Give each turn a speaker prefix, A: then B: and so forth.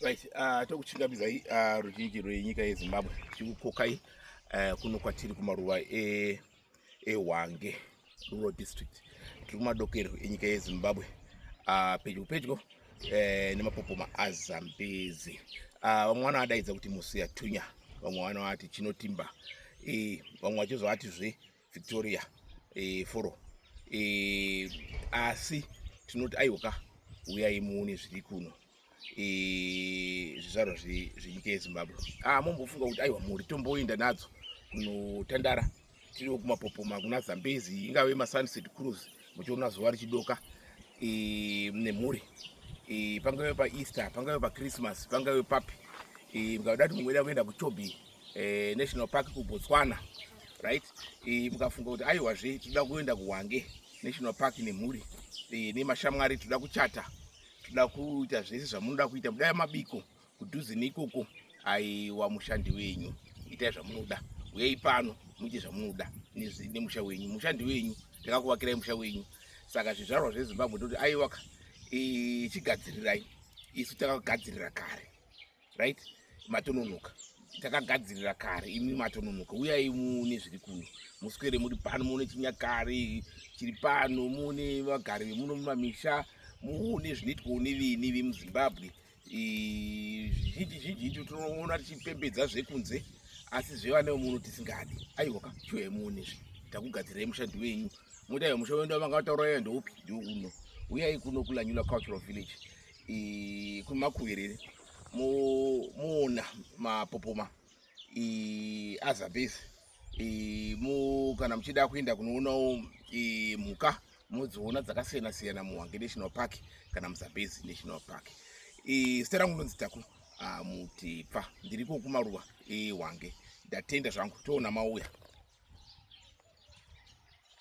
A: Right, tokuchingamidzai ruzhinji rwenyika yeZimbabwe tichikukokai kuno kwatiri kumaruva eHwange rural district. Tiri kumadokero enyika yeZimbabwe pedyo pedyo nemapopoma aZambezi. Vamwe vanoadaidza kuti Musiyatunya, vamwe vanovati Chinotimba, vamwe vachizovati Victoria Foro. Asi tinoti aiwa uyai muone zviri kuno zvizvarwa zvenyika yeZimbabwe. Mombofunga kuti aiwa mhuri tomboenda nadzo kunotandara tiriwo kumapopoma kuna Zambezi, ingave maSunset Cruise muchiona zuva richidoka nemhuri, pangave paEaster, pangave paChristmas, pangave papi, mukada kuti mumwe kuenda kuChobe National Park kuBotswana, right? Mukafunga kuti aiwa toda kuenda kuHwange National Park nemhuri nemashamwari, toda kuchata, toda kuita zvese zvamunoda kuita, mudai mabiko kudhuze neikoko. Aiwa mushandi wenyu, itai zvamunoda, uyai pano muite zvamunoda nemusha wenyu. Mushandi wenyu takakuvakirai musha wenyu. Saka zvizvarwa zveZimbabwe ndoti aiwa chigadzirirai, isu takagadzirira kare, right? Matononoka takagadzirira kare, imi matononoka, uyai muone zviri kuno. Muswere muri pano muone chinyakare chiri pano, muone vagari vemuno mumamisha, muone zvinoitwawo neveni vemuZimbabwe. Zvizhinji tinoona tichipembedza zvekunze, asi zvevana vemuno tisingadi. Aiwa chiuya muone takugadzirirai mushandi wenyu. Moti aiwa musha wenyu vanga vataura ndoupi? Ndio uno. Uyai kuno kuLanyula Cultural Village kumakuverere muona mapopoma aZambezi. Kana muchida kuenda kunoonawo mhuka munodziona dzakasiyana siyana muHwange National Park kana muZambezi National Park. Zita rangu ndonzi Taku Mutepfa, ndiriko kumaruva eHwange. Ndatenda zvangu, toona mauya.